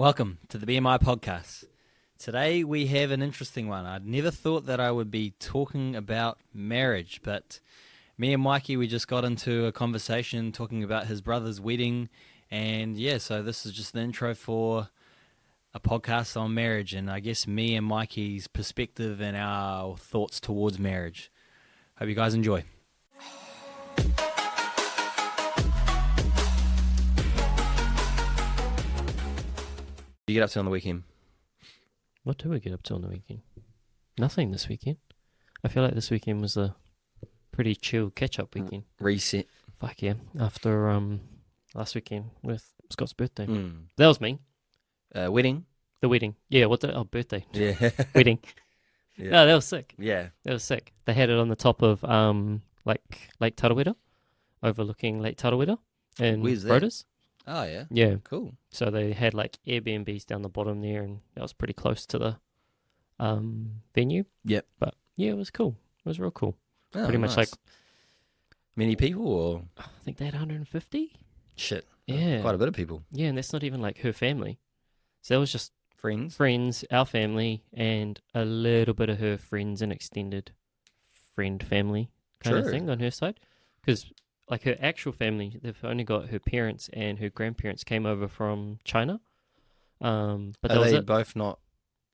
Welcome to the BMI Podcast. Today we have an interesting one. I'd never thought that I would be talking about marriage, but me and Mikey, we just got into a conversation talking about his brother's wedding, and so this is just the intro for a podcast on marriage, and I guess me and Mikey's perspective and our thoughts towards marriage. Hope you guys enjoy. You get up to on the weekend? What do we get up to on the weekend? Nothing this weekend. I feel like this weekend was a pretty chill catch-up weekend. Reset. Fuck yeah. After last weekend with Scott's birthday. That was me. Wedding? The wedding. Yeah, birthday. Yeah. Wedding. Yeah. No, that was sick. Yeah. That was sick. They had it on the top of Lake Tarawera, overlooking Lake Tarawera in Where's that? Rhodas. Oh, yeah. Yeah. Cool. So they had like Airbnbs down the bottom there, and that was pretty close to the venue. Yep. But yeah, it was cool. It was real cool. Oh, Pretty much like... Many people, or? I think they had 150. Shit. Yeah. Quite a bit of people. Yeah, and that's not even like her family. So that was just Friends, our family, and a little bit of her friends and extended friend family kind of thing on her side. Because like her actual family, they've only got her parents and her grandparents came over from China. But are they both not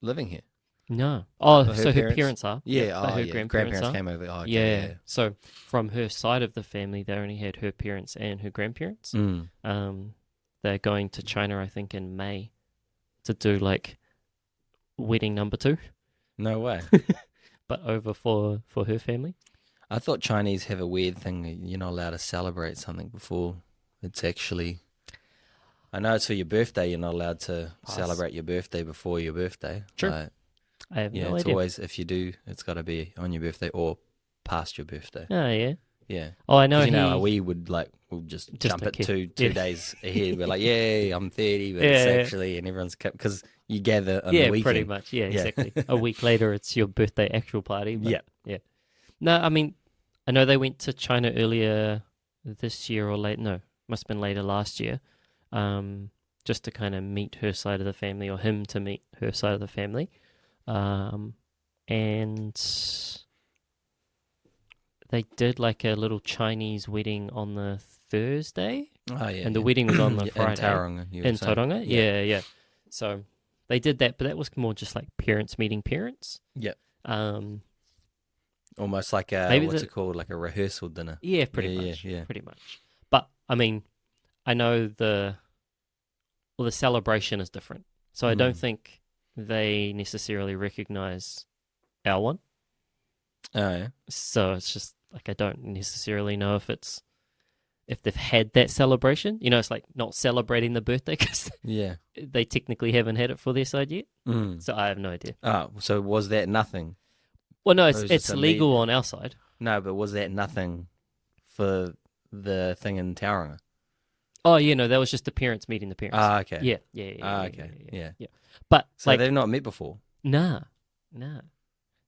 living here? No. Her So her parents? parents are. Yeah, but her grandparents are. came over. Oh, okay, Yeah. So from her side of the family, they only had her parents and her grandparents. They're going to China, I think, in May to do like wedding number 2. No way. But over for her family. I thought Chinese have a weird thing. You're not allowed to celebrate something before it's actually... I know it's for your birthday. You're not allowed to celebrate your birthday before your birthday. Sure. Like, I have no it's idea. always, if you do, it's got to be on your birthday or past your birthday. Oh, yeah. Yeah. Oh, I know. We would we'll just jump don't it care. two days ahead. We're like, yeah, I'm 30, but Yeah, it's yeah. actually, and everyone's kept, because you gather on the weekend. Pretty much. Yeah, Yeah. exactly. A week later, it's your birthday actual party. But Yeah. No, I mean, I know they went to China earlier this year or must have been later last year, just to kind of meet her side of the family, or him to meet her side of the family. And they did like a little Chinese wedding on the Thursday. Oh, yeah. And the wedding was on the In Friday. Tauranga, you were In saying. Tauranga? Yeah. So they did that, but that was more just like parents meeting parents. Yeah. Um, Almost like a, Maybe what's it called? Like a rehearsal dinner. yeah, pretty Yeah, much. yeah. Pretty much. But, I mean, I know the celebration is different. So I don't think they necessarily recognize our one. Oh, yeah. So it's just like I don't necessarily know if they've had that celebration. You know, it's like not celebrating the birthday because Yeah. they technically haven't had it for their side yet. So I have no idea. Oh, so was that nothing? Well, no, Or is it's this a legal on our side. No, but was that nothing for the thing in Tauranga? Oh, yeah, no, that was just the parents meeting the parents. Ah, okay. Yeah. Okay. Yeah. But So like, they've not met before? nah.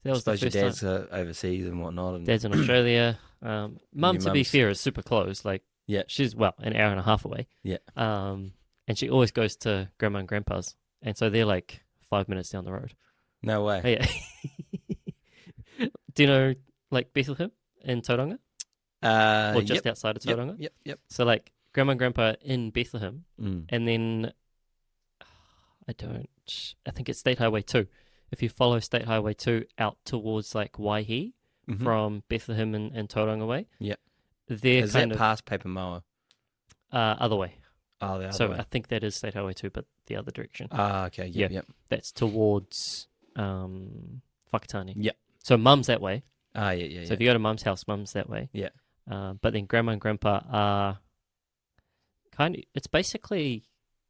That was the Suppose your first dad's time. overseas and whatnot. And Dad's in Australia. Mum, Your to be mum's- fair, is super close. Like, Yeah. she's an hour and a half away. Yeah. And she always goes to grandma and grandpa's, and so they're like 5 minutes down the road. No way. Oh, yeah. Do you know like Bethlehem in Tauranga, or just outside of Tauranga? Yep. So like grandma and grandpa in Bethlehem, Mm. and then I think it's State Highway 2. If you follow State Highway 2 out towards like Waihi Mhm. from Bethlehem and Tauranga way, Yeah. they're Is kind that of past Paper Moa? other way. Oh, the other So way. I think that is State Highway 2, but the other direction. Ah, okay. Yep. That's towards Whakatane. Yep. So mum's that way. Ah, yeah. So if you go to mum's house, mum's that way. Yeah. But then grandma and grandpa are it's basically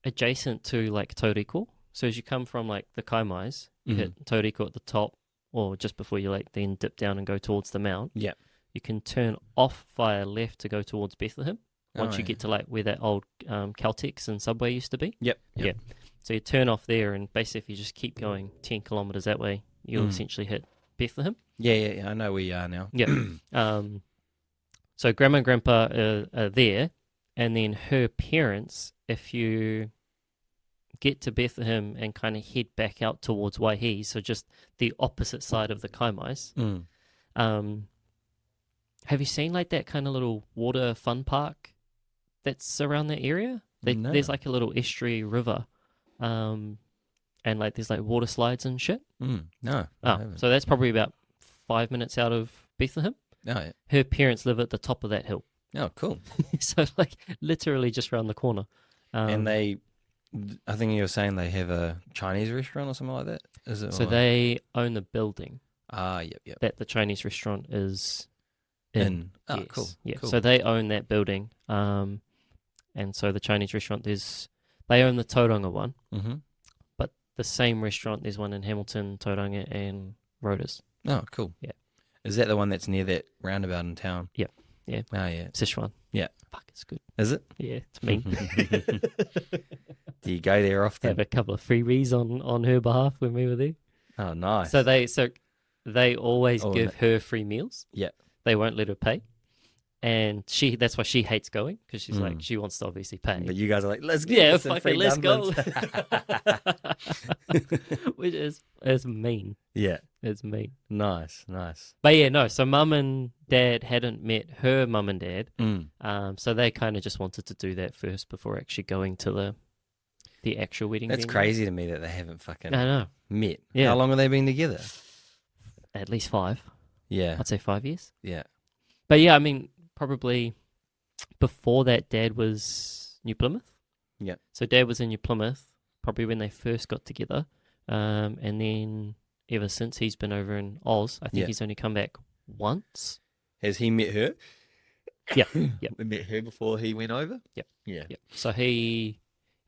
adjacent to like Tauriko. So as you come from like the Kaimais, you hit Tauriko at the top, or just before you like then dip down and go towards the mount. Yeah. You can turn off via left to go towards Bethlehem. Once you get to like where that old Caltex and Subway used to be. Yep. Yeah. So you turn off there, and basically if you just keep going 10 kilometres that way, you'll essentially hit Bethlehem. Yeah. I know where you are now. Yeah. So grandma and grandpa are there, and then her parents, if you get to Bethlehem and kind of head back out towards Waihi, so just the opposite side of the Kaimais. Have you seen like that kind of little water fun park that's around that area? No. There's like a little estuary river, and like there's like water slides and shit. No. So that's probably about 5 minutes out of Bethlehem. Oh, yeah. Her parents live at the top of that hill. Oh, cool. So like literally just around the corner. And I think you were saying they have a Chinese restaurant or something like that? Is it? So they own the building Yep. that the Chinese restaurant is In. Oh, Yes. cool. Yeah. Cool. So they own that building. And so the Chinese restaurant, they own the Tauranga one, but the same restaurant, there's one in Hamilton, Tauranga, and Rhodas. Oh, cool. Yeah. Is that the one that's near that roundabout in town? Yep. Yeah. Oh, yeah. Sichuan. Yeah. Fuck, it's good. Is it? Yeah, it's mean. Do you go there often? Have a couple of freebies on her behalf when we were there. Oh, nice. So they always give her free meals. Yeah. They won't let her pay. And that's why she hates going, because she's like, she wants to obviously pay. But you guys are like, let's get some fucking free let's go. dumplings. Which is mean. Yeah. It's mean. Nice. But yeah, no. So mum and dad hadn't met her mum and dad. So they kind of just wanted to do that first before actually going to the actual wedding. That's venue. crazy to me that they haven't fucking I know. met. Yeah. How long have they been together? At least 5. Yeah. I'd say 5 years. Yeah. But yeah, I mean, probably before that, Dad was New Plymouth. Yeah. So Dad was in New Plymouth probably when they first got together. And then ever since, he's been over in Oz. I think he's only come back once. Has he met her? Yeah. He met her before he went over? Yep. Yeah. Yep. So he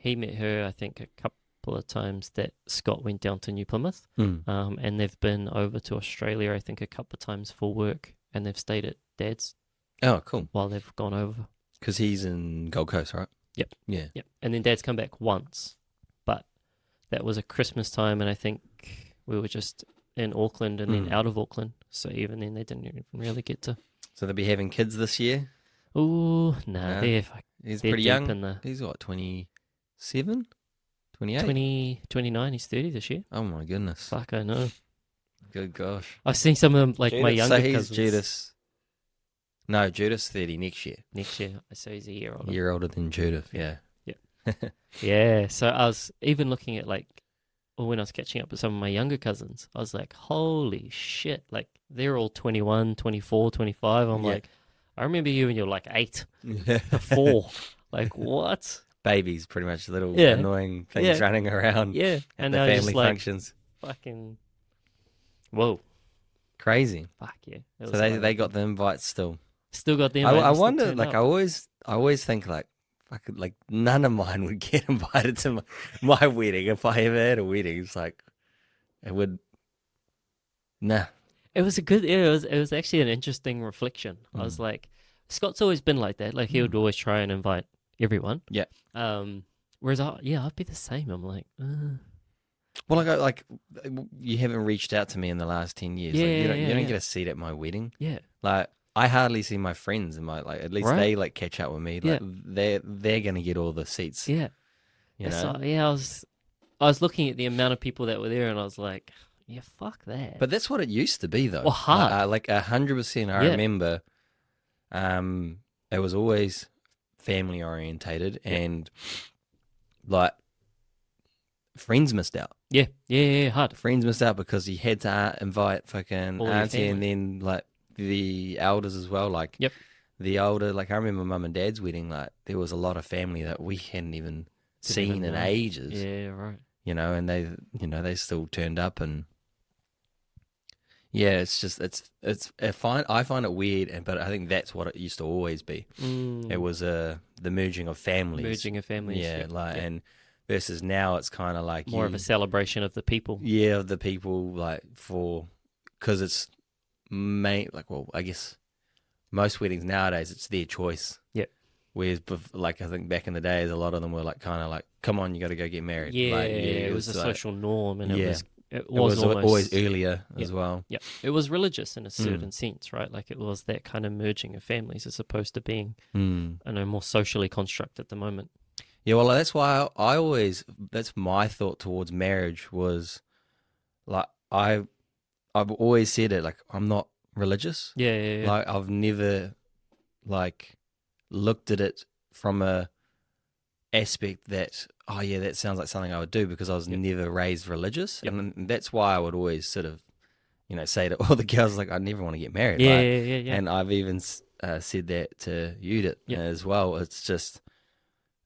met her, I think, a couple of times that Scott went down to New Plymouth. And they've been over to Australia, I think, a couple of times for work. And they've stayed at Dad's. Oh, cool. While they've gone over. Because he's in Gold Coast, right? Yep. Yeah. Yep. And then Dad's come back once. But that was a Christmas time, and I think we were just in Auckland and then out of Auckland. So even then, they didn't even really get to. So they'll be having kids this year? Oh, nah. They're pretty young. In the He's what, 27? 28? 29. He's 30 this year. Oh, my goodness. Fuck, I know. Good gosh. I've seen some of them, like Judas, my younger so he's cousins. Judas 30 next year. Next year. So he's a year older. A year older than Judith, yeah. Yeah. So I was even looking at when I was catching up with some of my younger cousins, I was like, holy shit. Like, they're all 21, 24, 25. I'm like, I remember you when you were like 8 or 4. Like, what? Babies, pretty much, little annoying things running around Yeah. at And the now family just like, functions. fucking, whoa. Crazy. Fuck yeah. So they got the invites still. Still got them. I wonder, like, I always think, like, none of mine would get invited to my wedding. If I ever had a wedding, it's like, it would, nah. It was it was actually an interesting reflection. I was like, Scott's always been like that. Like, he would always try and invite everyone. Yeah. Whereas I'd be the same. I'm like, Well, you haven't reached out to me in the last 10 years. Yeah, you don't get a seat at my wedding. yeah. Like, I hardly see my friends in at least Right. they catch up with me. Like, they're gonna get all the seats. Yeah. You So, know. I was looking at the amount of people that were there, and I was like, yeah, fuck that. But that's what it used to be, though. Well, hard. Like 100%. I remember. It was always family orientated, and like friends missed out. Yeah, hard. Friends missed out because you had to invite fucking All your auntie and family. then like the elders as well. Like the older, like I remember mum and dad's wedding. Like there was a lot of family that we hadn't even seen in ages. Yeah, right. You know, and they still turned up, and yeah, it's just I find it weird, but I think that's what it used to always be. It was the merging of families. Merging of families. Yeah, and versus now it's kind of like more of a celebration of the people. Yeah, of the people, like because it's I guess most weddings nowadays it's their choice. Yeah. Whereas, I think back in the days, a lot of them were kind of come on, you got to go get married. Yeah, it was a social norm, and it was was almost, always earlier as well. Yeah, it was religious in a certain sense, right? Like it was that kind of merging of families as opposed to being, more socially constructed at the moment. Yeah, well, that's why I always, that's my thought towards marriage was like, I've always said it, like, I'm not religious. Yeah. Like, I've never, like, looked at it from a aspect that, oh, yeah, that sounds like something I would do because I was never raised religious. Yep. And that's why I would always sort of, say to all the girls, like, I never want to get married. Yeah, like, yeah. And I've even said that to you as well. It's just,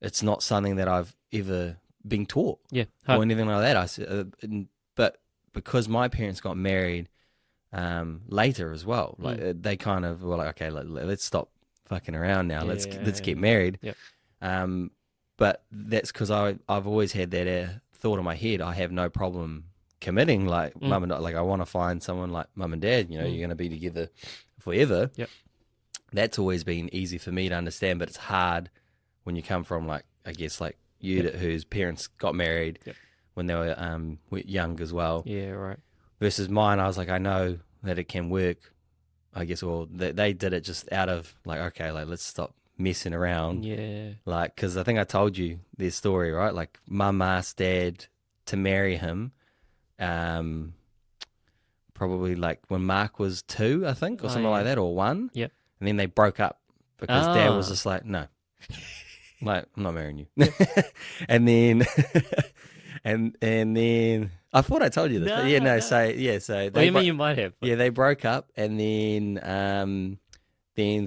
it's not something that I've ever been taught or anything like that. I said, but because my parents got married later as well, like they kind of were like, okay, let's stop fucking around now. Let's get married. Yep. But that's because I've always had that thought in my head. I have no problem committing, like mum and dad. Like I want to find someone like mum and dad. You're going to be together forever. Yep. That's always been easy for me to understand, but it's hard when you come from, like, I guess, like you, whose parents got married when they were young as well. Yeah, right. Versus mine, I was like, I know that it can work. I guess, well, they did it just out of like, okay, like let's stop messing around. Yeah. Like, because I think I told you their story, right? Like, mum asked dad to marry him, probably like when Mark was 2, I think, or something like that, or 1. Yep. And then they broke up because dad was just like, no, like I'm not marrying you. And then, and then I thought I told you this. But no. So What do you mean you might have? Yeah, they broke up, and then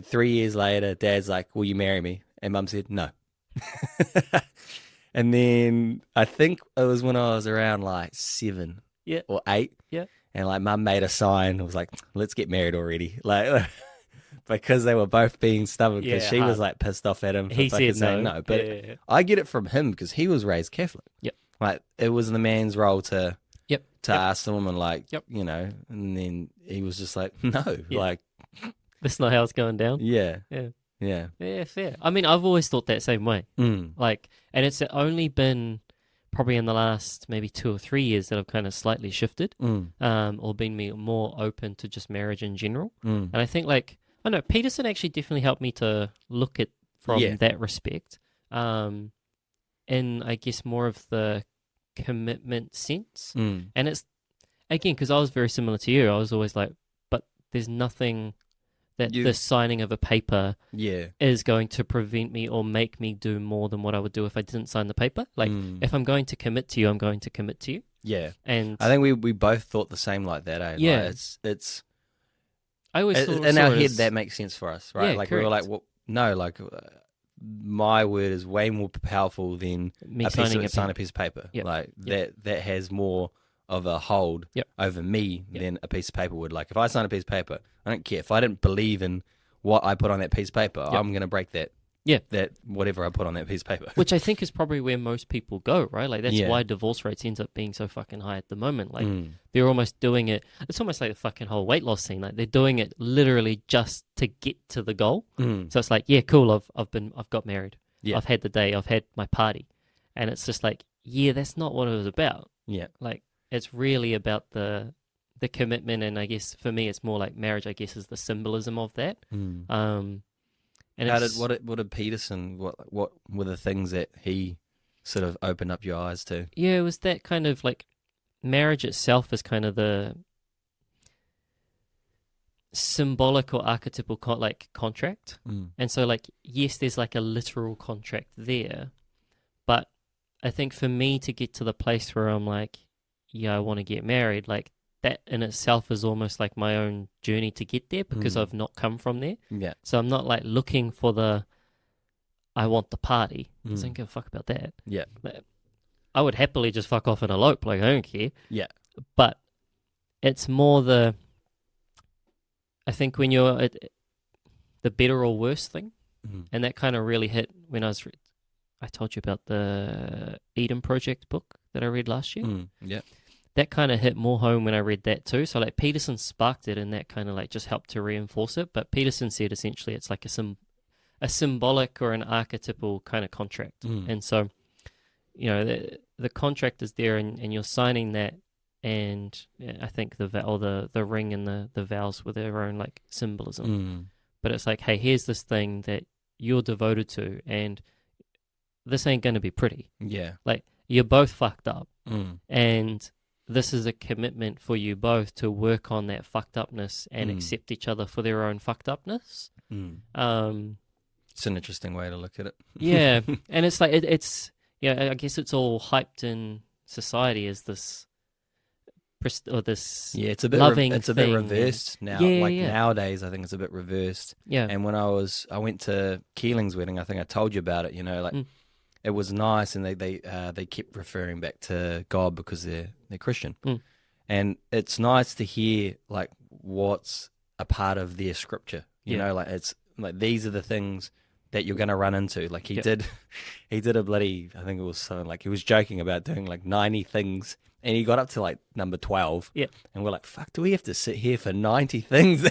3 years later, dad's like, will you marry me? And mum said, no. And then I think it was when I was around like 7 or 8. Yeah. And like mum made a sign. It was like, let's get married already. Like, because they were both being stubborn because she was like pissed off at him for fucking saying no. But I get it from him because he was raised Catholic. Yep. Like it was the man's role to ask the woman, like, and then he was just like, no, like. That's not how it's going down. Yeah. Yeah, fair. I mean, I've always thought that same way. Like, and it's only been probably in the last maybe 2 or 3 years that I've kind of slightly shifted, or been more open to just marriage in general. And I think, like, I know Peterson actually definitely helped me to look at from that respect, in I guess more of the commitment sense. And it's again because I was very similar to you. I was always like, but there's nothing that the signing of a paper is going to prevent me or make me do more than what I would do if I didn't sign the paper. Like, if I'm going to commit to you, I'm going to commit to you. Yeah. And I think we both thought the same like that, eh? Yeah. Like it's I always thought in our head that makes sense for us, right? Yeah, like correct. we were like, well, no, like my word is way more powerful than me sign a piece of paper. Yep. Like that has more of a hold over me than a piece of paper would. Like if I sign a piece of paper, I don't care. If I didn't believe in what I put on that piece of paper, I'm going to break that. Yeah. That whatever I put on that piece of paper. Which I think is probably where most people go, right? Like that's why divorce rates ends up being so fucking high at the moment. Like they're almost doing it. It's almost like the fucking whole weight loss thing. Like they're doing it literally just to get to the goal. So it's like, yeah, cool. I've got married. Yeah. I've had the day. I've had my party, and it's just like, yeah, that's not what it was about. Yeah. Like it's really about the commitment, and I guess for me, it's more like marriage. I guess is the symbolism of that. And what did Peterson? What were the things that he sort of opened up your eyes to? Yeah, it was that kind of like marriage itself is kind of the symbolic or archetypal contract, and so like yes, there's like a literal contract there, but I think for me to get to the place where I'm like, yeah, I want to get married, like that in itself is almost like my own journey to get there because I've not come from there. Yeah. So I'm not like looking for I want the party. I don't give a fuck about that. Yeah. Like, I would happily just fuck off and elope. Like, I don't care. Yeah. But it's more I think when you're at the better or worse thing, and that kind of really hit when I told you about the Eden Project book that I read last year. Yeah. That kind of hit more home when I read that too. So like Peterson sparked it, and that kind of like just helped to reinforce it. But Peterson said essentially it's like a symbolic or an archetypal kind of contract. And so, you know, the contract is there, and you're signing that. And I think the ring and the vows with their own like symbolism. But it's like, hey, here's this thing that you're devoted to, and this ain't going to be pretty. Yeah. Like, you're both fucked up. Mm. And this is a commitment for you both to work on that fucked upness and Mm. accept each other for their own fucked upness. Mm. It's an interesting way to look at it. Yeah. And it's like, it's, I guess it's all hyped in society as this, or this Yeah, it's a bit loving it's a bit thing. reversed now. Yeah, like yeah. nowadays, I think it's a bit reversed. Yeah. And when I went to Keeling's wedding, I think I told you about it. Like it was nice, and they kept referring back to God because they're Christian, and it's nice to hear like what's a part of their scripture. You know, like it's like these are the things that you're going to run into. Like he did a bloody, I think it was something like he was joking about doing like 90 things. And he got up to like number 12. Yeah. And we're like, fuck, do we have to sit here for 90 things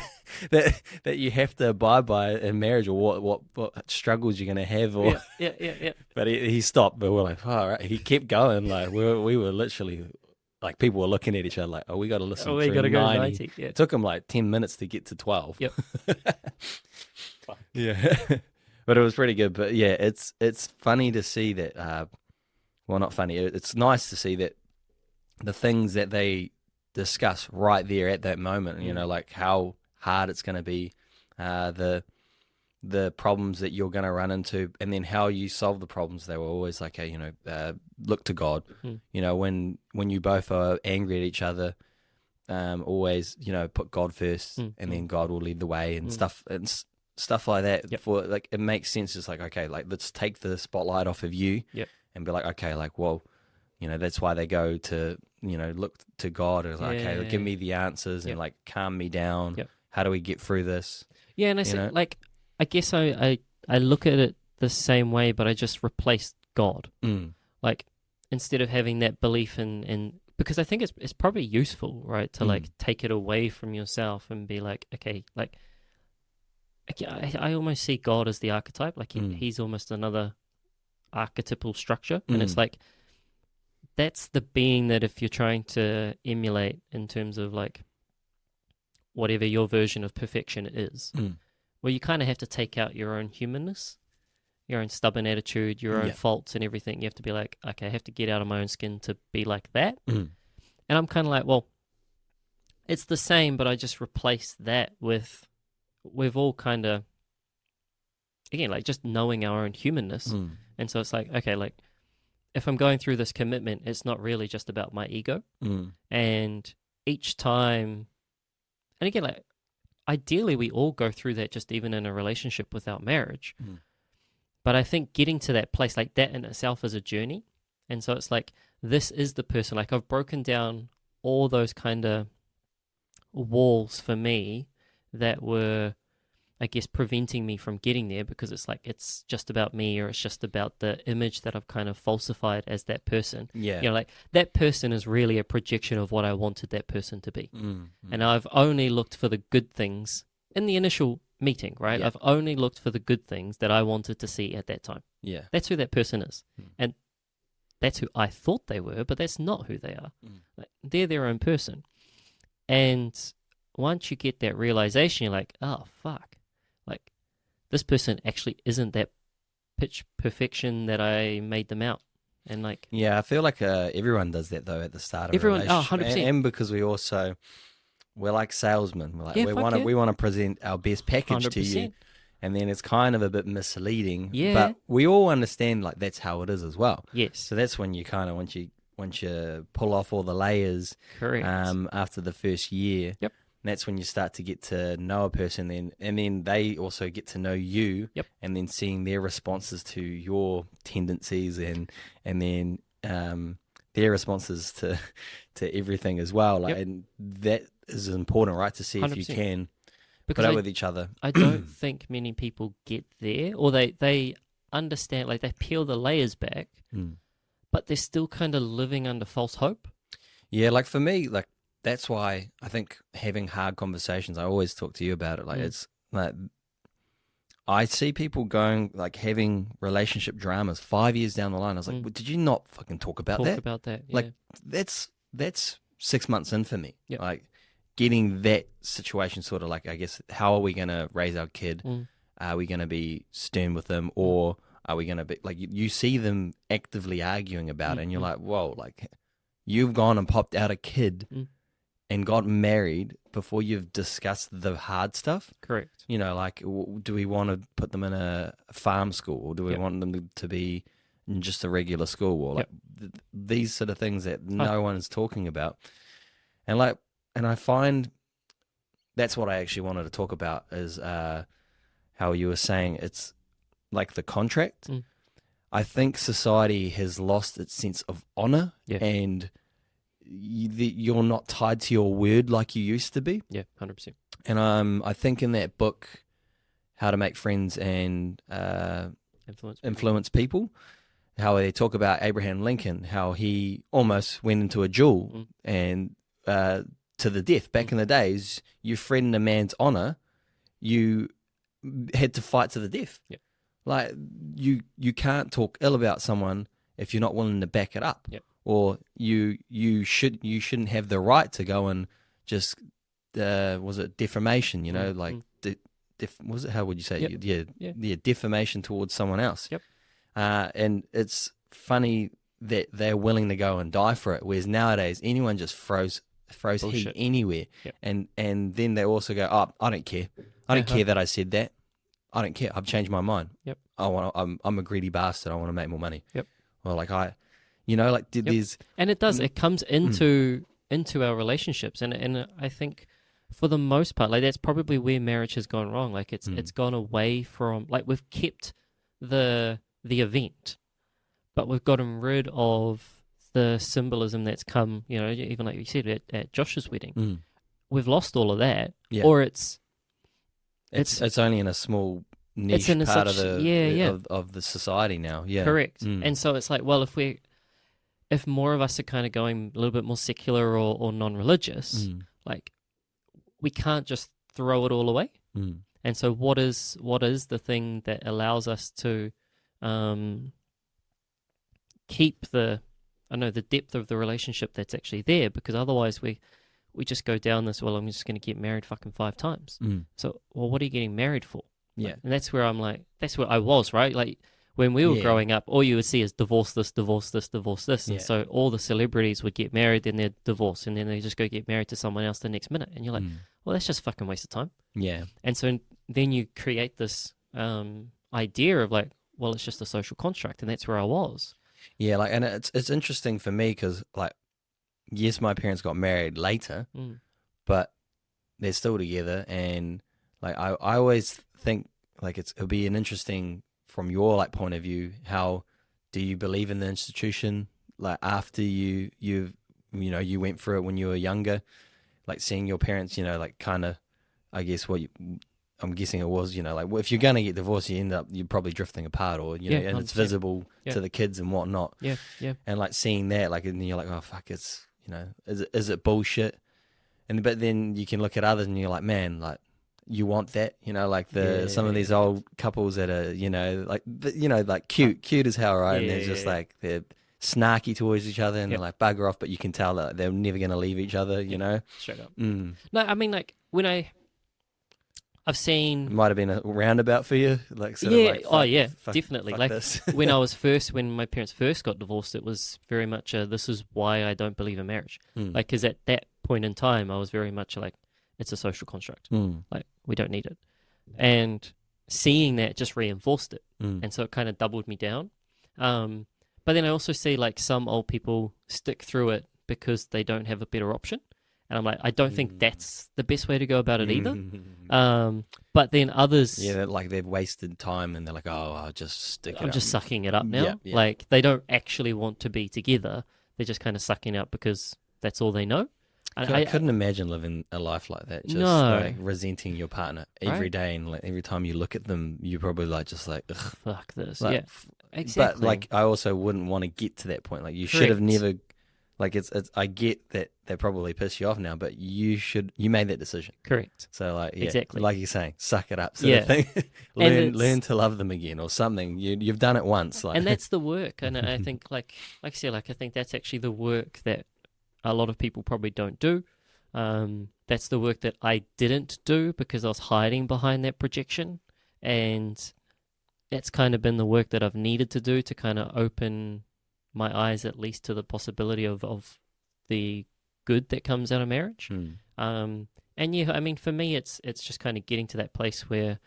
that you have to abide by in marriage, or what struggles you're going to have? Or Yeah. But he stopped, but we're like, oh, all right. He kept going. Like we were literally, like people were looking at each other like, oh, we got to listen we through got to go 90. 90. Yeah. It took him like 10 minutes to get to 12. Yep. Yeah. But it was pretty good. But yeah, it's funny to see that, well, not funny. It's nice to see that the things that they discuss right there at that moment, like how hard it's going to be, the problems that you're going to run into, and then how you solve the problems. They were always like, hey, look to God. When you both are angry at each other, always, put God first, and then God will lead the way, and stuff like that. Yep. For like, it makes sense. It's like, okay, like let's take the spotlight off of you, and be like, okay, like, well, that's why they go to, look to God and like, okay, give me the answers and like calm me down. Yep. How do we get through this? Yeah, and I say, like, I guess I look at it the same way, but I just replaced God. Like, instead of having that belief in because I think it's probably useful, right, to like take it away from yourself and be like, okay, like, I almost see God as the archetype, like he's almost another archetypal structure, and it's like, that's the being that if you're trying to emulate in terms of like whatever your version of perfection is, well, you kind of have to take out your own humanness, your own stubborn attitude, your own faults and everything. You have to be like, okay, I have to get out of my own skin to be like that. And I'm kind of like, well, it's the same, but I just replace that with, we've all kind of, again, like just knowing our own humanness. And so it's like, okay, like, if I'm going through this commitment, it's not really just about my ego. And each time, and again, like, ideally we all go through that just even in a relationship without marriage. But I think getting to that place, like that in itself is a journey. And so it's like, this is the person, like I've broken down all those kind of walls for me that were, I guess, preventing me from getting there, because it's like, it's just about me, or it's just about the image that I've kind of falsified as that person. Yeah. Like that person is really a projection of what I wanted that person to be. And I've only looked for the good things in the initial meeting, right? I've only looked for the good things that I wanted to see at that time. Yeah. That's who that person is. And that's who I thought they were, but that's not who they are. Like, they're their own person. And once you get that realization, you're like, oh, fuck. Like, this person actually isn't that pitch perfection that I made them out. And like, yeah, I feel like everyone does that though at the start of everyone, a relationship. 100%. And because we're like salesmen. We're like, we want to present our best package 100%. to you. And then it's kind of a bit misleading. Yeah. But we all understand like that's how it is as well. Yes. So that's when you kind of, once you pull off all the layers, Correct. After the first year, Yep. that's when you start to get to know a person, and then they also get to know you, Yep. and then seeing their responses to your tendencies, and then their responses to everything as well. Like, Yep. and that is important, right? To see if you 100%. can Because put up with each other. I don't think many people get there, or they understand, like they peel the layers back, but they're still kind of living under false hope. Yeah, like for me, like that's why I think having hard conversations, I always talk to you about it. Like it's like I see people going, like having relationship dramas 5 years down the line. I was like, well, did you not fucking talk about that? Yeah. Like that's 6 months in for me. Yep. Like getting that situation sort of like, I guess, how are we going to raise our kid? Are we going to be stern with them, or are we going to be, like, you see them actively arguing about it, and you're like, whoa, like, you've gone and popped out a kid and got married before you've discussed the hard stuff. Correct. You know, like, do we want to put them in a farm school, or do we want them to be in just a regular school, or like these sort of things that no one's talking about. And I find that's what I actually wanted to talk about is how you were saying it's like the contract. I think society has lost its sense of honor, and you're not tied to your word like you used to be. Yeah, 100%. And I think in that book, How to Make Friends and Influence People, how they talk about Abraham Lincoln, how he almost went into a duel and to the death. Back in the days, you threatened a man's honor, you had to fight to the death. Yep. Like you can't talk ill about someone if you're not willing to back it up. Yep. Or you shouldn't have the right to go and just was it defamation? You know, like was it, how would you say? Defamation towards someone else. Yep. And it's funny that they're willing to go and die for it, whereas nowadays anyone just throws Bullshit. heat anywhere. Yep. And then they also go, oh, I don't care. I don't care that I said that. I don't care. I've changed my mind. Yep. I'm a greedy bastard. I want to make more money. Yep. Or like there's and it does. It comes into our relationships, and I think for the most part, like that's probably where marriage has gone wrong. Like it's gone away from, like, we've kept the event, but we've gotten rid of the symbolism that's come. You know, even like you said at Josh's wedding, we've lost all of that, or it's only in a small niche part of the society now. Yeah, correct. And so it's like, well, if more of us are kind of going a little bit more secular or non-religious, like we can't just throw it all away. And so what is the thing that allows us to keep the depth of the relationship that's actually there? Because otherwise we just go down this, well, I'm just going to get married fucking 5 times. So, well, what are you getting married for? Yeah. Like, and that's where I'm like, that's where I was, right? Like when we were growing up, all you would see is divorce this, divorce this, divorce this. And so all the celebrities would get married, then they'd divorce, and then they just go get married to someone else the next minute. And you're like, well, that's just fucking waste of time. Yeah. And so then you create this idea of like, well, it's just a social construct, and that's where I was. Yeah, like, and it's interesting for me because, like, yes, my parents got married later, but they're still together, and like I always think like it'll be an interesting from your like point of view. How do you believe in the institution? Like after you went through it when you were younger, like seeing your parents, like kind of, I guess I'm guessing it was, like if you're gonna get divorced, you're probably drifting apart, or and it's visible to the kids and whatnot. Yeah. And like seeing that, like, and you're like, oh fuck, it's is it bullshit? But then you can look at others and you're like, man, like you want that, like some of these old couples that are, like cute as hell, right? And they're just like they're snarky towards each other and they're like bugger off, but you can tell that they're never gonna leave each other, Straight up. No, I mean like when I've seen... It might have been a roundabout for you. Like, definitely. Fuck like this. when my parents first got divorced, it was very much this is why I don't believe in marriage. Like, because at that point in time, I was very much like, it's a social construct. Like, we don't need it. And seeing that just reinforced it. And so it kind of doubled me down. But then I also see like some old people stick through it because they don't have a better option. And I'm like, I don't think that's the best way to go about it either. But then others... Yeah, like they've wasted time and they're like, oh, I'll just stick it up. I'm just sucking it up now. Yeah. Like, they don't actually want to be together. They're just kind of sucking it up because that's all they know. I couldn't imagine living a life like that. Just like resenting your partner every day, and like every time you look at them, you're probably like, just like, ugh. Fuck this. Like, exactly. But like, I also wouldn't want to get to that point. Like, you should have never... Like it's I get that they probably piss you off now, but you made that decision. Correct. So like exactly, like you're saying, suck it up. Sort of thing. learn to love them again or something. You've done it once, like. And that's the work. And I think like I said, like I think that's actually the work that a lot of people probably don't do. That's the work that I didn't do because I was hiding behind that projection, and that's kind of been the work that I've needed to do to kind of open my eyes at least to the possibility of the good that comes out of marriage. And yeah, I mean, for me, it's just kind of getting to that place where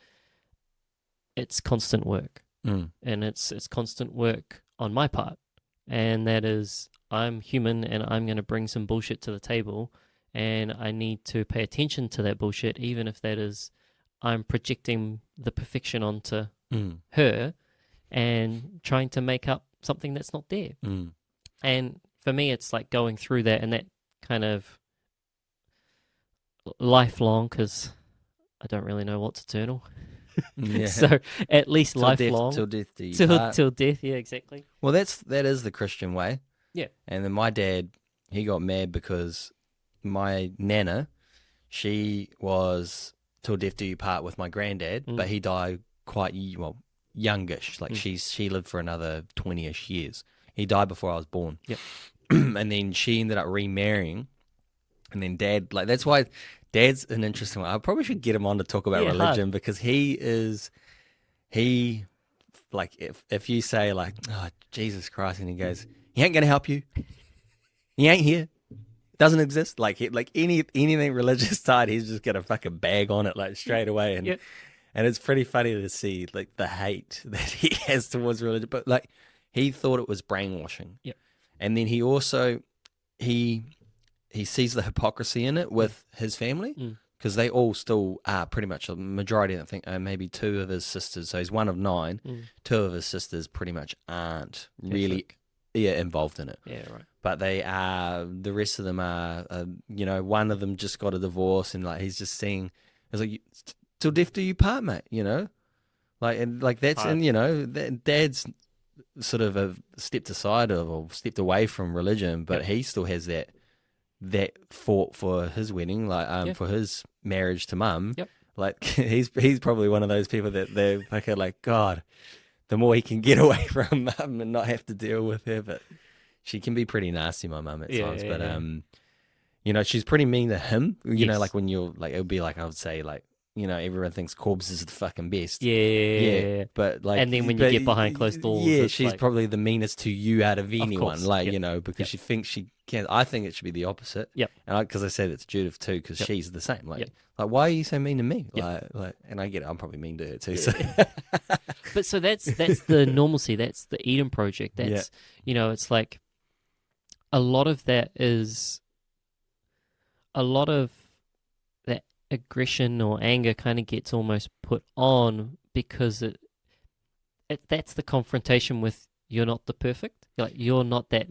it's constant work, and it's constant work on my part, and that is I'm human, and I'm going to bring some bullshit to the table, and I need to pay attention to that bullshit, even if that is I'm projecting the perfection onto her and trying to make up something that's not there. And for me, it's like going through that and that kind of lifelong, because I don't really know what's eternal. Yeah. So at least till lifelong. till death do you part. Till death, yeah, exactly. Well, that is the Christian way. Yeah. And then my dad, he got mad because my nana, she was till death do you part with my granddad, but he died quite youngish. Like she lived for another 20-ish years. He died before I was born. Yep. And then she ended up remarrying. And then Dad, like, that's why Dad's an interesting one. I probably should get him on to talk about religion because he like, if you say like, oh, Jesus Christ, and he goes, he ain't going to help you. He ain't here. Doesn't exist. Like anything religious side, he's just going to fucking bag on it like straight away. And and it's pretty funny to see like the hate that he has towards religion. But like, he thought it was brainwashing. Yep. And then he also, he sees the hypocrisy in it with his family because they all still are pretty much a majority. I think maybe two of his sisters. So he's one of 9. 2 of his sisters pretty much aren't really involved in it. Yeah, right. But they are. The rest of them are. One of them just got a divorce, and like he's just saying, "It's like till death do you part, mate." You know, like that's and Dad's sort of stepped aside or stepped away from religion, but he still has that fought for his wedding, like for his marriage to Mum. Yep. Like he's probably one of those people that they're like, God, the more he can get away from Mum and not have to deal with her, but she can be pretty nasty, my mum, at times. But she's pretty mean to him. You know, like when you're like, it would be like I would say like, everyone thinks Corbs is the fucking best. Yeah. But like, and then when you get behind closed doors, she's probably the meanest to you out of anyone. Of because she thinks she can. I think it should be the opposite. Yep. And because I said it's Judith too, because she's the same. Like, why are you so mean to me? Like, and I get it. I'm probably mean to her too. So. But so that's the normalcy. That's the Eden Project. That's it's like a lot of that is a lot of that aggression or anger kind of gets almost put on because that's the confrontation with you're not the perfect, like you're not that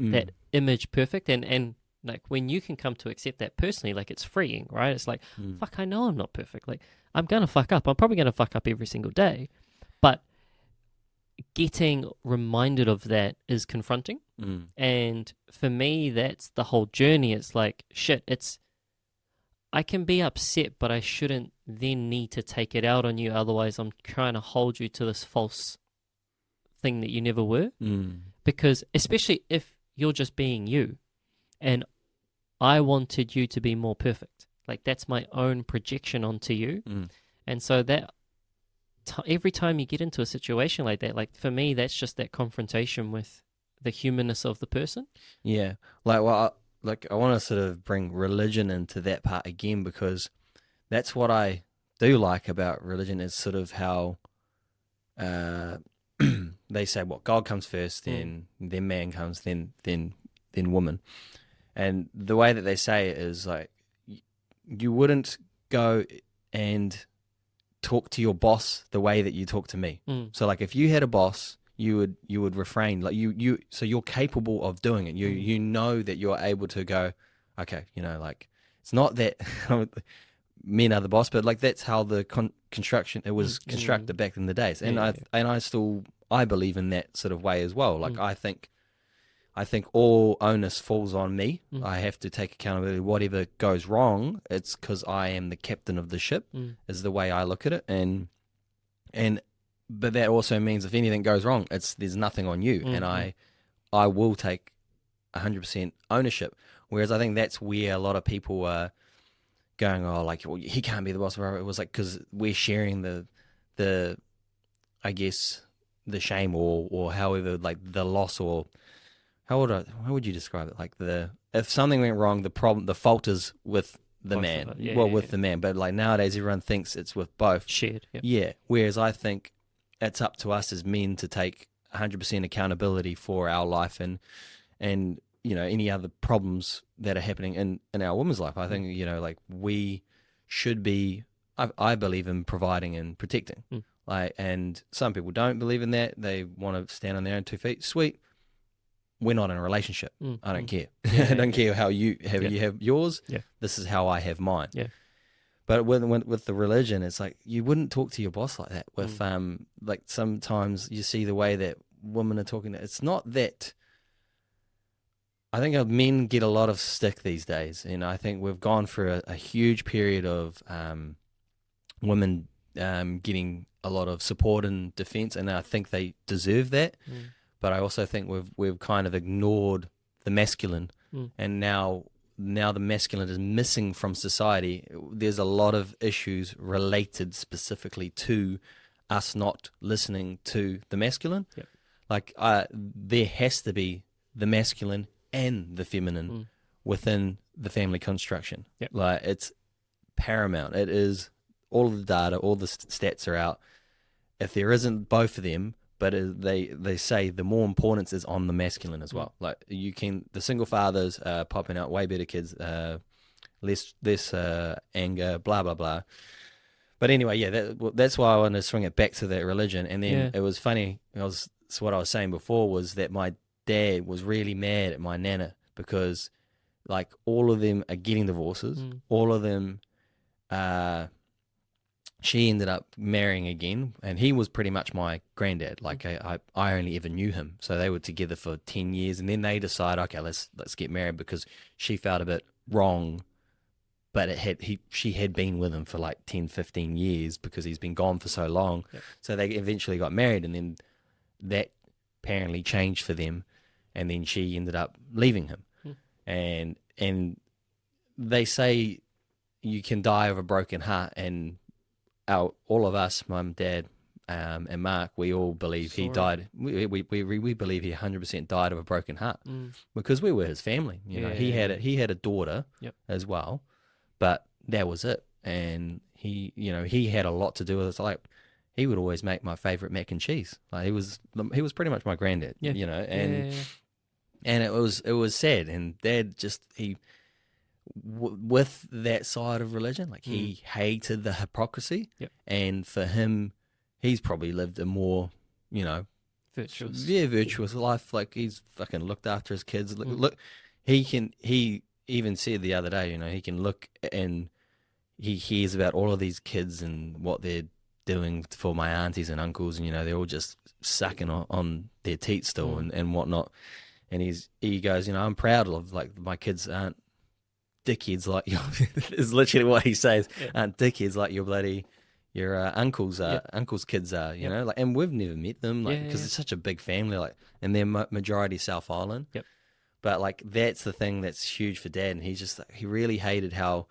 image perfect, and like when you can come to accept that personally, like it's freeing, right? It's like fuck, I know I'm not perfect, like I'm gonna fuck up, I'm probably gonna fuck up every single day, but getting reminded of that is confronting. And for me, that's the whole journey. It's like shit, I can be upset, but I shouldn't then need to take it out on you. Otherwise, I'm trying to hold you to this false thing that you never were. Because especially if you're just being you, and I wanted you to be more perfect. Like that's my own projection onto you. And so that every time you get into a situation like that, like for me, that's just that confrontation with the humanness of the person. Yeah. I want to sort of bring religion into that part again, because that's what I do like about religion is sort of how they say, what, God comes first, then man comes, then woman. And the way that they say it is like, you wouldn't go and talk to your boss the way that you talk to me. So like if you had a boss, you would refrain, like so you're capable of doing it. You know that you're able to go, okay, like it's not that men are the boss, but like that's how the construction it was constructed back in the days. And I believe in that sort of way as well. Like I think all onus falls on me. I have to take accountability. Whatever goes wrong, it's because I am the captain of the ship. Is the way I look at it, and but that also means if anything goes wrong, there's nothing on you, and I will take 100% ownership. Whereas I think that's where a lot of people are going, oh, like, well, he can't be the boss. It was like because we're sharing the I guess the shame or however, like the loss, or how would you describe it? Like if something went wrong, the fault is with the Both man. of it. The man. But like nowadays, everyone thinks it's with both. Shared. Yeah. Yeah. Whereas I think it's up to us as men to take 100% accountability for our life and any other problems that are happening in our woman's life. I think like we should be. I believe in providing and protecting. Like, and some people don't believe in that. They want to stand on their own 2 feet. Sweet. We're not in a relationship. I don't care. I don't care how you have yours. Yeah. This is how I have mine. Yeah. But with the religion, it's like you wouldn't talk to your boss like that. With like sometimes you see the way that women are talking. It's not that. I think men get a lot of stick these days, and I think we've gone through a huge period of women getting a lot of support and defense, and I think they deserve that. But I also think we've kind of ignored the masculine, and now the masculine is missing from society. There's a lot of issues related specifically to us not listening to the masculine. Yep. Like there has to be the masculine and the feminine within the family construction. Yep. Like it's paramount. It is. All of the data, all the stats are out. If there isn't both of them, but they say the more importance is on the masculine as well. Like the single fathers are popping out way better kids, less anger, blah blah blah. But anyway, yeah, that's why I wanted to swing it back to that religion. And then it was funny. So what I was saying before was that my dad was really mad at my nana because, like, all of them are getting divorces. All of them. She ended up marrying again, and he was pretty much my granddad. Like I only ever knew him, so they were together for 10 years, and then they decide, okay, let's get married because she felt a bit wrong, but she had been with him for like 10, 15 years because he's been gone for so long. Yep. So they eventually got married, and then that apparently changed for them, and then she ended up leaving him, and they say you can die of a broken heart, and all of us, Mum, Dad, and Mark, we all believe he died. We believe he 100% died of a broken heart because we were his family. He had a daughter as well, but that was it. And he had a lot to do with it. Like he would always make my favorite mac and cheese. Like he was pretty much my granddad. And it was sad. And Dad just with that side of religion, like he hated the hypocrisy, and for him, he's probably lived a more, virtuous life. Like he's fucking looked after his kids. Look, he even said the other day, he can look and he hears about all of these kids and what they're doing for my aunties and uncles, and they're all just sucking on their teats still and whatnot. And he goes, I'm proud of like my kids aren't dickheads like you. Is literally what he says. Aren't dickheads like your uncle's uncle's kids are. Like, and we've never met them, like because it's such a big family, like, and they're majority South Island. But like that's the thing that's huge for Dad, and he really hated how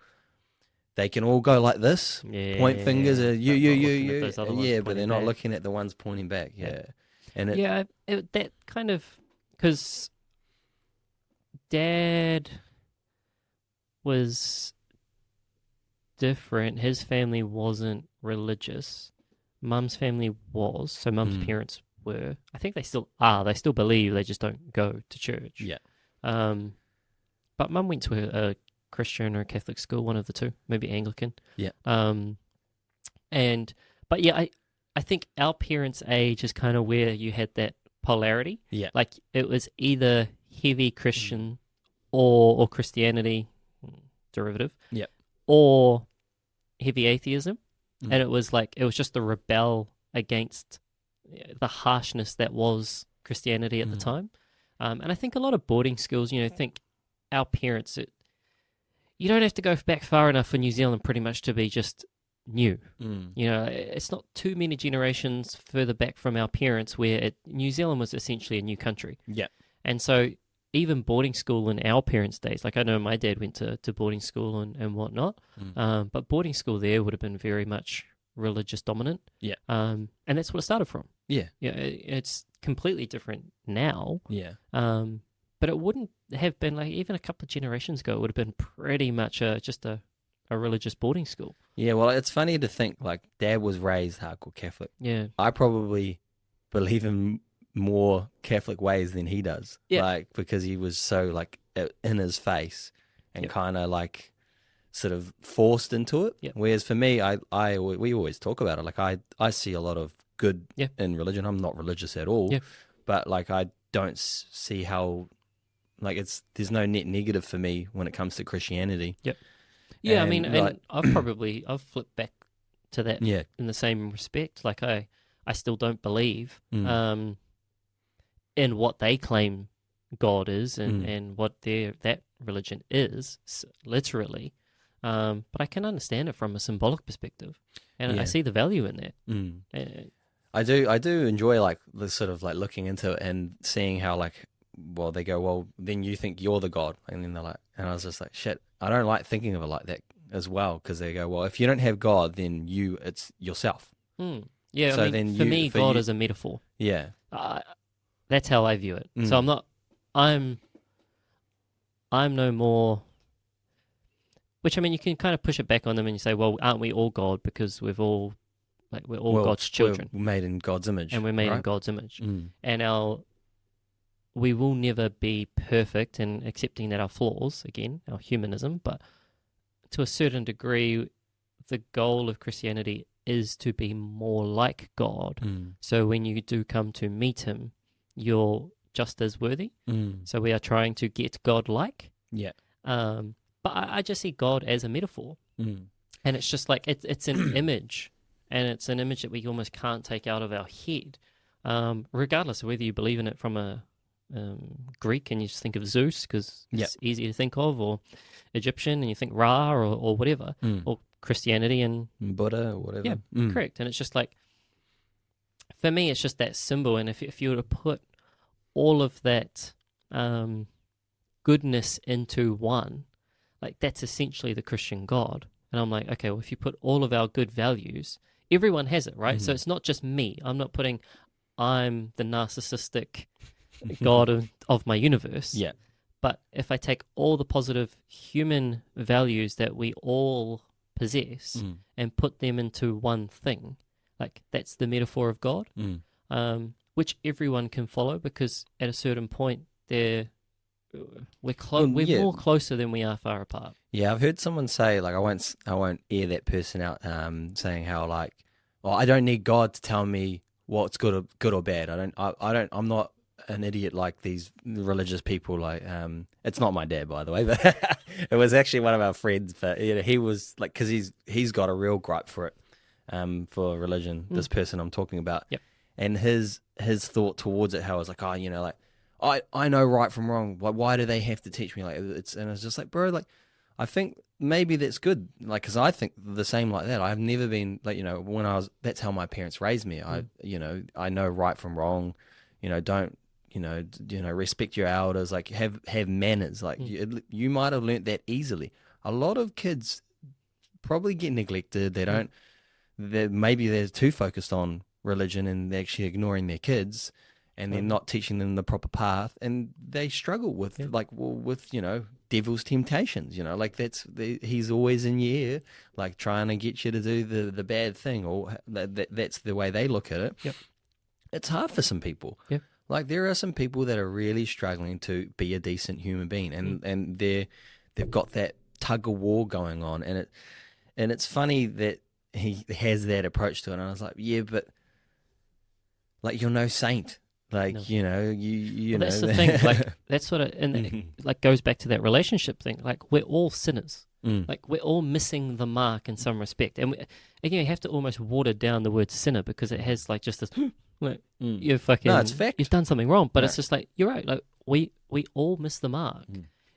they can all go like this, point fingers at you, but they're not looking at the ones pointing back. And that kind of, because Dad was different. His family wasn't religious. Mum's family was. So Mum's parents were. I think they still are. They still believe. They just don't go to church. But Mum went to a Christian or a Catholic school, one of the two, maybe Anglican. But I think our parents' age is kind of where you had that polarity. Like it was either heavy Christian or Christianity derivative, or heavy atheism, and it was just the rebel against the harshness that was Christianity at the time. And I think a lot of boarding schools, think our parents, you don't have to go back far enough for New Zealand pretty much to be just new. It's not too many generations further back from our parents where New Zealand was essentially a new country. And so even boarding school in our parents' days, like I know my dad went to boarding school and whatnot, but boarding school there would have been very much religious dominant. And that's what it started from. Yeah. Yeah, it's completely different now. Yeah. But it wouldn't have been like even a couple of generations ago. It would have been pretty much just a religious boarding school. Yeah, well, it's funny to think, like, Dad was raised hardcore Catholic. Yeah. I probably believe in more Catholic ways than he does. Yeah. Like, because he was so, like, in his face and Yep. kind of, like, sort of forced into it. Yep. Whereas for me, we always talk about it. Like, I see a lot of good Yeah. in religion. I'm not religious at all. Yeah. But, like, I don't see how, like, there's no net negative for me when it comes to Christianity. Yep. Yeah, I And, mean, like, and I've flipped back to that yeah. in the same respect. Like I still don't believe Mm. in what they claim God is Mm. and what that religion is, literally. But I can understand it from a symbolic perspective, and Yeah. I see the value in that. Mm. Uh, I do enjoy, like, the sort of, like, looking into it and seeing how, like, well, they go, well, then you think you're the God, and then they're like, and I was just like, shit, I don't like thinking of it like that as well, because they go, well, if you don't have God, then it's yourself. Yeah, So I mean, then for me, God you- is a metaphor. Yeah. That's how I view it. Mm. So I'm no more. Which, I mean, you can kind of push it back on them and you say, well, aren't we all God because we're all Well, God's children we're made in God's image, and we're made in right? God's image, Mm. and we will never be perfect in accepting that our flaws, again, our humanism, but to a certain degree, the goal of Christianity is to be more like God. Mm. So when you do come to meet him, you're just as worthy. Mm. So we are trying to get God-like. Yeah. But I just see God as a metaphor. Mm. And it's just like, it's an image. And it's an image that we almost can't take out of our head. Regardless of whether you believe in it from a Greek and you just think of Zeus because it's easy to think of, or Egyptian and you think Ra or whatever, or Christianity and Buddha or whatever. Yeah, correct. And it's just like, for me, it's just that symbol. And if you were to put all of that goodness into one, like that's essentially the Christian God. And I'm like, okay, well, if you put all of our good values, everyone has it, right? So it's not just me. I'm not putting, I'm the narcissistic God of my universe. Yeah. But if I take all the positive human values that we all possess and put them into one thing, like that's the metaphor of God, which everyone can follow because at a certain point we're more closer than we are far apart. Yeah, I've heard someone say, like, I won't air that person out, saying how, like, well, I don't need God to tell me what's good or bad. I'm not an idiot like these religious people. Like, it's not my dad, by the way, but it was actually one of our friends. But he was like, because he's got a real gripe for it, for religion. This person I'm talking about, and his thought towards it, how I was like, like, I know right from wrong. Why do they have to teach me? Like, and it's just like, bro, like, I think maybe that's good. Like, because I think the same like that. I've never been like, that's how my parents raised me. I know right from wrong. Don't respect your elders. Like, have manners. Like, you might have learnt that easily. A lot of kids probably get neglected. They don't. Maybe they're too focused on religion and they're actually ignoring their kids. And they're not teaching them the proper path, and they struggle with devil's temptations. Like he's always in your ear, like trying to get you to do the bad thing, or that's the way they look at it. Yep. It's hard for some people. Yeah. Like there are some people that are really struggling to be a decent human being, and they've got that tug of war going on, and it's funny that he has that approach to it. And I was like, yeah, but like you're no saint. Like, no. you know. That's the thing. Like, that's what it like goes back to that relationship thing. Like, we're all sinners. Like, we're all missing the mark in some respect. And again, you have to almost water down the word sinner because it has like just this, like, you fucking, no, it's fact. You've done something wrong. But it's just like, you're right. Like, we all miss the mark.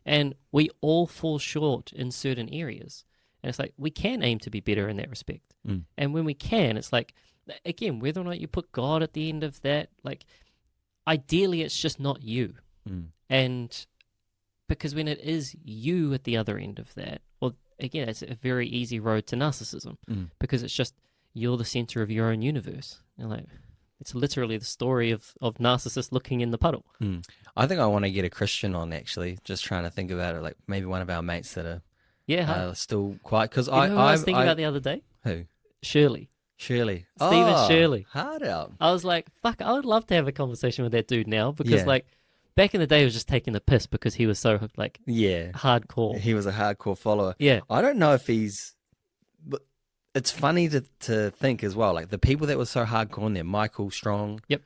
And we all fall short in certain areas. And it's like, we can aim to be better in that respect. And when we can, it's like, again, whether or not you put God at the end of that, like, ideally, it's just not you. And because when it is you at the other end of that, well, again, it's a very easy road to narcissism because it's just you're the center of your own universe. You're like, It's literally the story of Narcissus looking in the puddle. I think I want to get a Christian on, actually. Just trying to think about it, like maybe one of our mates that are still quite. Because you know who I was thinking about the other day? Who? Shirley. Shirley. Stephen Shirley. Hard out. I was like, fuck, I would love to have a conversation with that dude now because, Yeah. like, back in the day, he was just taking the piss because he was so, like, Yeah. hardcore. He was a hardcore follower. Yeah. I don't know if he's. But it's funny to think as well. Like the people that were so hardcore in there, Michael Strong. Yep.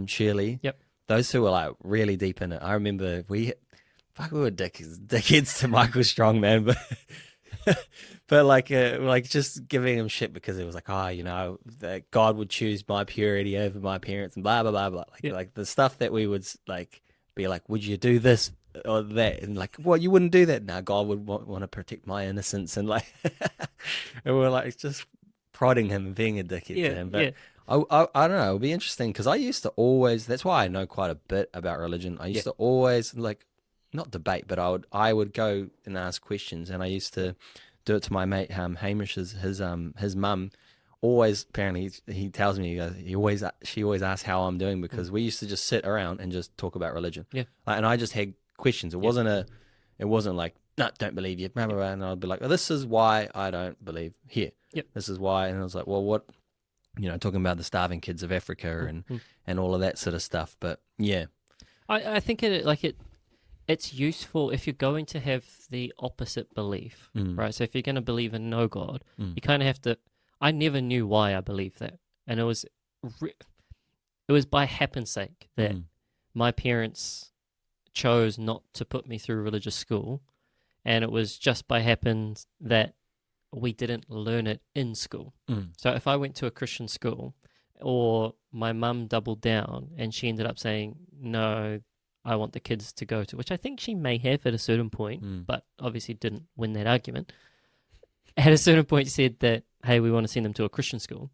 Shirley. Yep. Those two were like really deep in it. I remember we were dickheads to Michael Strong, man. But like just giving him shit because it was like, that God would choose my purity over my parents and blah blah blah blah. Like the stuff that we would like be like, would you do this or that? And like, well, you wouldn't do that. No, God would want to protect my innocence and like, and we're like just prodding him and being a dickhead to him. But I don't know. It'll be interesting because I used to always. That's why I know quite a bit about religion. I used to always like not debate, but I would go and ask questions, and I used to do it to my mate Hamish's his mum. Always, apparently, he tells me she always asks how I'm doing because we used to just sit around and just talk about religion. Yeah, and I just had questions. It wasn't like no, don't believe you, blah, blah, blah. And I'd be like, well, this is why I don't believe here. Yep. This is why, and I was like, well, what? Talking about the starving kids of Africa and all of that sort of stuff. But yeah, I think it's useful if you're going to have the opposite belief, right? So if you're going to believe in no God, you kind of have to. I never knew why I believed that, and it was by happenstake that my parents chose not to put me through religious school, and it was just by happen that we didn't learn it in school. So if I went to a Christian school, or my mum doubled down and she ended up saying, no, I want the kids to go to, which I think she may have at a certain point, but obviously didn't win that argument. At a certain point said that, hey, we want to send them to a Christian school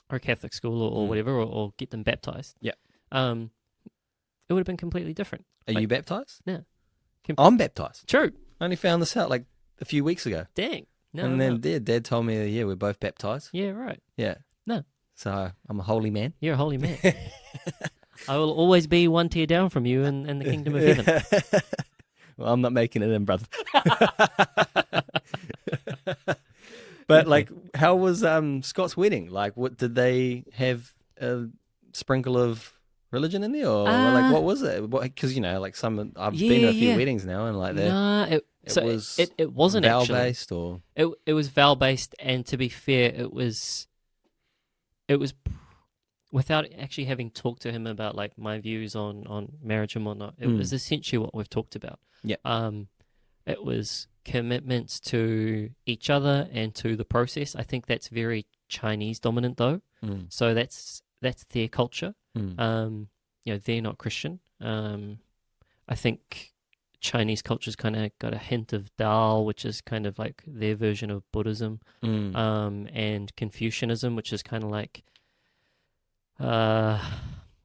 or a Catholic school or whatever, or get them baptized. Yeah. It would have been completely different. Are you baptized? Yeah. I'm baptized. True. I only found this out like a few weeks ago. Dang. No, and then Dad told me, yeah, we're both baptized. Yeah, right. Yeah. No. So I'm a holy man. You're a holy man. I will always be one tier down from you in the kingdom of heaven. Well, I'm not making it in, brother. But like, how was Scott's wedding? Like, what did they have a sprinkle of religion in there, or like what was it? Because like I've been to a few weddings now, and like that. Nah, it wasn't vow actually based, or it was vow based, and to be fair, it was without actually having talked to him about like my views on marriage and whatnot. It was essentially what we've talked about. Yeah. It was commitments to each other and to the process. I think that's very Chinese dominant though. So that's their culture. They're not Christian. I think Chinese culture's kind of got a hint of Tao, which is kind of like their version of Buddhism, and Confucianism, which is kind of like a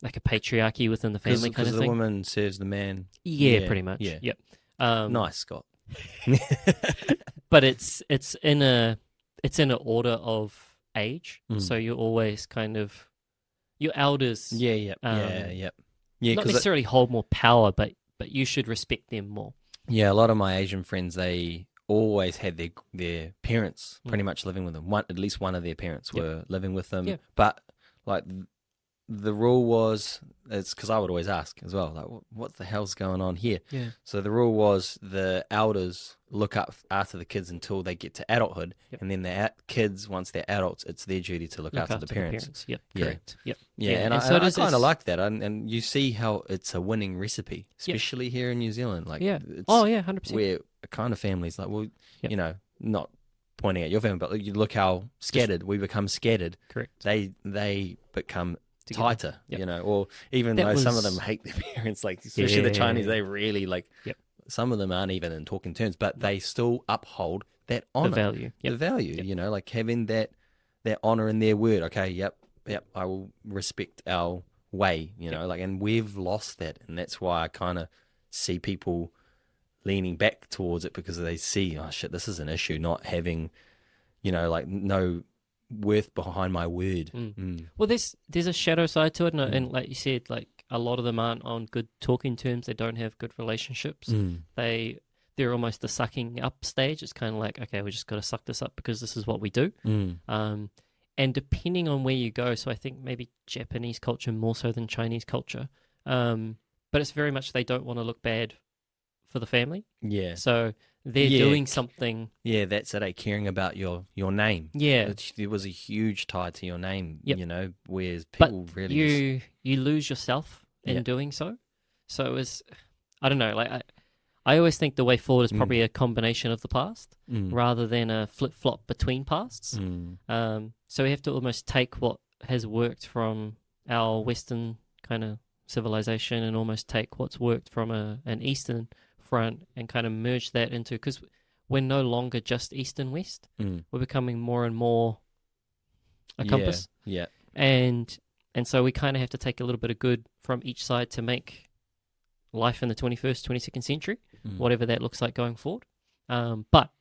patriarchy within the family kind of thing. Because the woman serves the man. Yeah, pretty much. Yeah. Yep. Nice, Scott. But it's in an order of age, so you're always kind of your elders. Yeah. Not necessarily hold more power, but you should respect them more. Yeah, a lot of my Asian friends, they always had their parents pretty much living with them. At least one of their parents were living with them. Yep. But like the rule was, it's because I would always ask as well, like, what the hell's going on here? Yeah. So the rule was the elders look up after the kids until they get to adulthood, and then the kids, once they're adults, it's their duty to look after the parents. Yep, yeah. Correct. Yep. Yeah, and I kind of like that, and you see how it's a winning recipe, especially here in New Zealand. Like, it's 100%. We're a kind of families, like, well, not pointing at your family, but you look how scattered we become. Scattered. Correct. They become tighter, Yep. Or even though some of them hate their parents, like especially the Chinese, they really like. Yep. Some of them aren't even in talking terms, but they still uphold that honor, the value, the value. Like having that honor in their word. Okay, yep, I will respect our way. Like, and we've lost that, and that's why I kind of see people leaning back towards it because they see, oh shit, this is an issue. Not having, like no worth behind my word. Well, there's a shadow side to it, and like you said, like a lot of them aren't on good talking terms. They don't have good relationships. They're almost the sucking up stage. It's kind of like, okay, we just got to suck this up because this is what we do. And depending on where you go, so I think maybe Japanese culture more so than Chinese culture, but it's very much they don't want to look bad for the family. Yeah. So they're doing something. Yeah, that's it. Caring about your name. Yeah. There was a huge tie to your name, whereas But people really you lose yourself in doing so. So it was, I don't know, like I always think the way forward is probably a combination of the past rather than a flip-flop between pasts. So we have to almost take what has worked from our Western kind of civilization and almost take what's worked from an Eastern front and kind of merge that into, because we're no longer just East and West. We're becoming more and more a compass. Yeah. And so we kind of have to take a little bit of good from each side to make life in the 21st, 22nd century, whatever that looks like going forward. But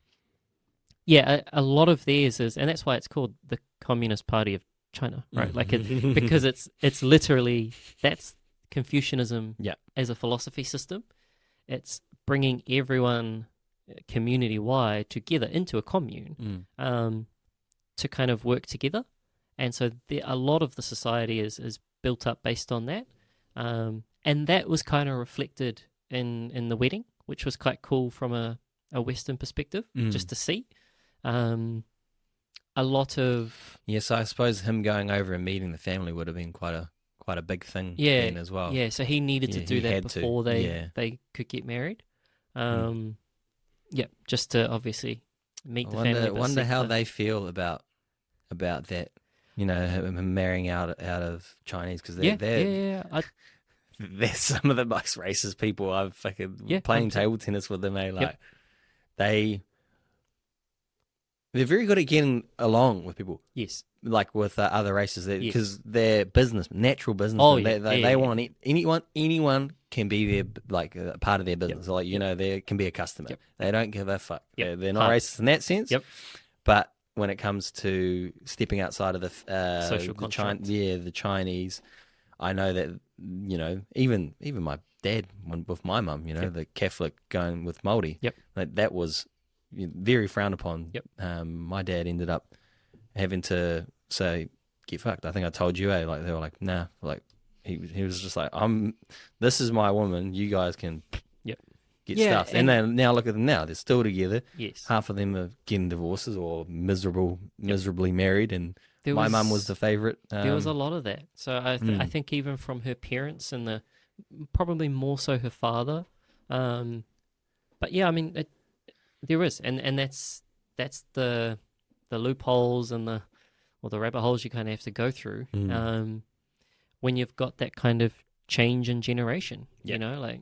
yeah, a lot of theirs is, and that's why it's called the Communist Party of China, right? Like because it's literally, that's Confucianism as a philosophy system. It's bringing everyone community-wide together into a commune to kind of work together. And so a lot of the society is built up based on that. And that was kind of reflected in the wedding, which was quite cool from a Western perspective, just to see. A lot of... Yes, I suppose him going over and meeting the family would have been quite a big thing then as well. Yeah, so he needed to do that before they could get married. Yeah, just to obviously meet the family. I wonder how they feel about that, him marrying out of Chinese, because they're some of the most racist people I've fucking playing table tennis with them. Like they're very good at getting along with people. Yes, like with other races, because they're natural business. They want anyone can be their part of their business. They can be a customer. They don't give a fuck. They're not racist in that sense. But when it comes to stepping outside of the social construct, the Chinese, I know that even my dad with my mum, the Catholic going with Māori, that was very frowned upon. My dad ended up having to say, "Get fucked." I think I told you, they were like, "Nah," he was just like, this is my woman. You guys can get stuff. And then now look at them now; they're still together. Yes, half of them are getting divorces or miserably married, and my mum was the favorite. There was a lot of that. So I think even from her parents and probably more so her father. But yeah, I mean, there is, and that's the loopholes and the rabbit holes you kind of have to go through when you've got that kind of change in generation. Like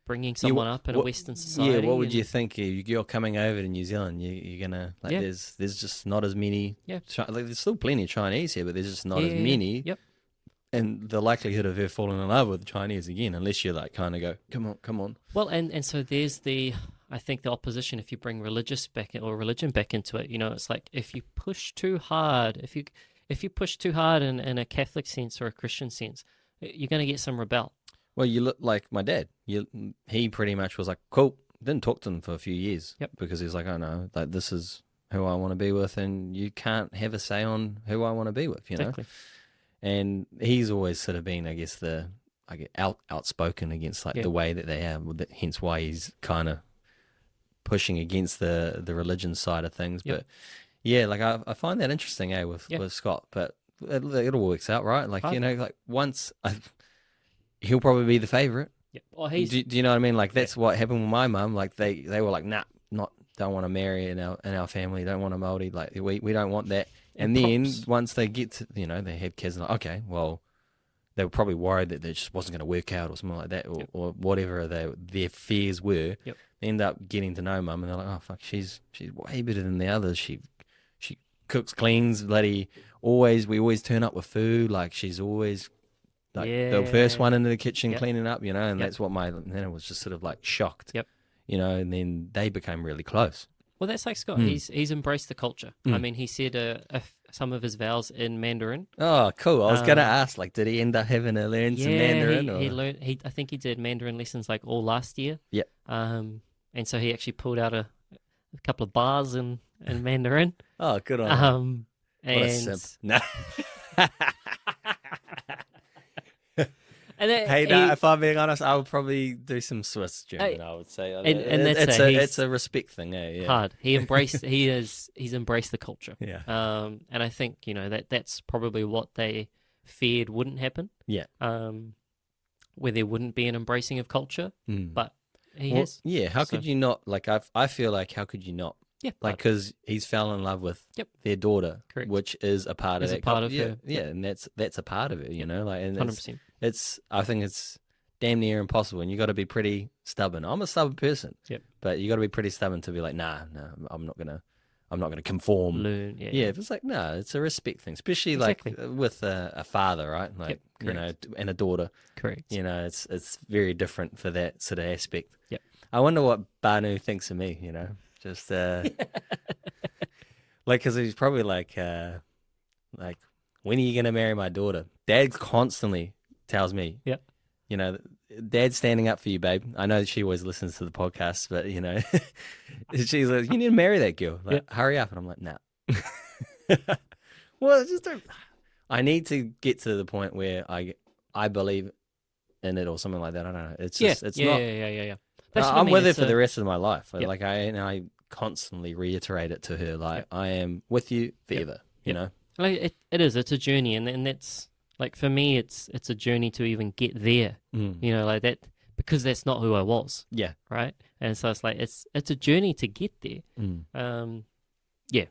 bringing someone up in a Western society. Yeah, what would you think? You're coming over to New Zealand. You're gonna there's just not as many. There's still plenty of Chinese here, but there's just not as many. And the likelihood of her falling in love with Chinese again, unless you kind of go, come on. Well, and so there's I think the opposition, if you bring religion back into it, it's like if you push too hard, if you push too hard in a Catholic sense or a Christian sense, you're going to get some rebel. Well, you look like my dad. He pretty much was like, cool. Didn't talk to them for a few years because he's like, oh no, this is who I want to be with, and you can't have a say on who I want to be with, Exactly. And he's always sort of been, I guess, outspoken against the way that they are. Hence why he's kind of pushing against the religion side of things. But I find that interesting, with Scott. But it all works out, right? Once he'll probably be the favorite. Well, do you know what I mean? That's what happened with my mum. They were like, nah, don't want to marry in our family. Don't want a Māori. We don't want that. And then once they get to, they had kids, and okay, well, they were probably worried that it just wasn't going to work out or something like that, or whatever their fears were. They end up getting to know mum, and they're like, oh fuck, she's way better than the others. She cooks, cleans, we always turn up with food. She's always the first one into the kitchen cleaning up, and that's what then it was just sort of shocked. And then they became really close. Well, that's like Scott. He's embraced the culture. I mean, he said a some of his vows in Mandarin. Oh, cool. I was gonna ask, like, did he end up having to learn some Mandarin? He learned. I think he did Mandarin lessons like all last year. Yep. And so he actually pulled out a couple of bars in Mandarin. Oh, good on him. What a And simp. No. and Hey, no, if I'm being honest, I would probably do some Swiss German. I would say, and that's it's a respect thing. Yeah. hard. He's embraced the culture. Yeah. And I think that's probably what they feared wouldn't happen. Yeah. Where there wouldn't be an embracing of culture, but he has. Yeah. How could you not? Like, I feel like, how could you not? Yeah. Like, because he's fell in love with their daughter, Correct. which is a part of Is a that. part of yeah, her. yeah, and that's a part of it. Like, and 100%. I think it's damn near impossible, and you got to be pretty stubborn. I'm a stubborn person. Yep. But you got to be pretty stubborn to be like, nah, I'm not gonna conform. Learn. Yeah, if it's like, no, it's a respect thing, especially Exactly. like with a father, right? Like, and a daughter. Correct. It's very different for that sort of aspect. Yep. I wonder what Banu thinks of me. Just like, because he's probably like, when are you gonna marry my daughter? Dad constantly tells me, Yep. Dad's standing up for you, babe. I know that she always listens to the podcast, but she's like, you need to marry that girl. Like, hurry up. And I'm like, no. Well, I need to get to the point where I believe in it or something like that. I don't know. It's just, it's not. Yeah. I'm with her for the rest of my life. Like, I constantly reiterate it to her. Like, I am with you forever. You know. Like it's a journey, and that's like, for me, it's a journey to even get there. Like that, because that's not who I was. Yeah. Right. And so it's like it's a journey to get there. Yeah.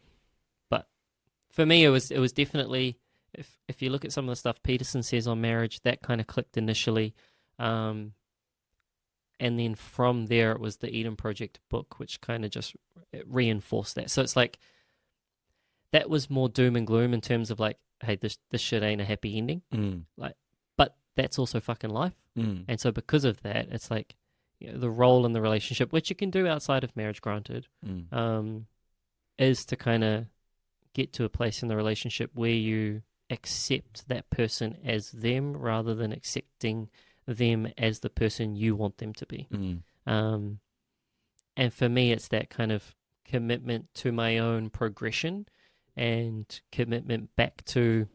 But for me, it was definitely, if you look at some of the stuff Peterson says on marriage, that kind of clicked initially. And then from there, it was the Eden Project book, which kind of just reinforced that. So it's like, that was more doom and gloom in terms of like, hey, this shit ain't a happy ending. Like, but that's also fucking life. And so because of that, it's like, the role in the relationship, which you can do outside of marriage, granted, is to kind of get to a place in the relationship where you accept that person as them rather than accepting them as the person you want them to be. And for me, it's that kind of commitment to my own progression and commitment back to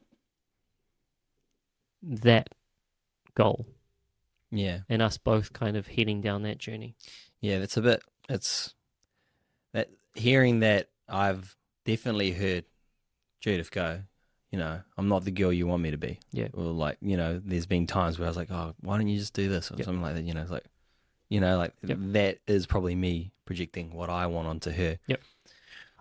that goal. Yeah. And us both kind of heading down that journey. Yeah, it's that hearing that. I've definitely heard Judith go, I'm not the girl you want me to be. Yeah. Or like, there's been times where I was like, oh, why don't you just do this or something like that? It's like, that is probably me projecting what I want onto her. Yep.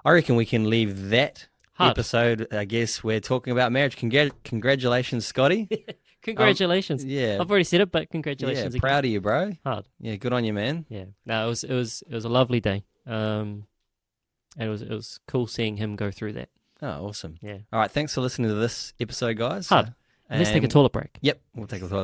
I reckon we can leave that episode. I guess we're talking about marriage. Congratulations, Scotty. Congratulations. Yeah. I've already said it, but congratulations. Yeah, proud of you, bro. Hard. Yeah, good on you, man. Yeah. No, it was a lovely day. And it was cool seeing him go through that. Oh, awesome. Yeah. All right, thanks for listening to this episode, guys. Hard. Let's take a toilet break. Yep, we'll take a toilet break.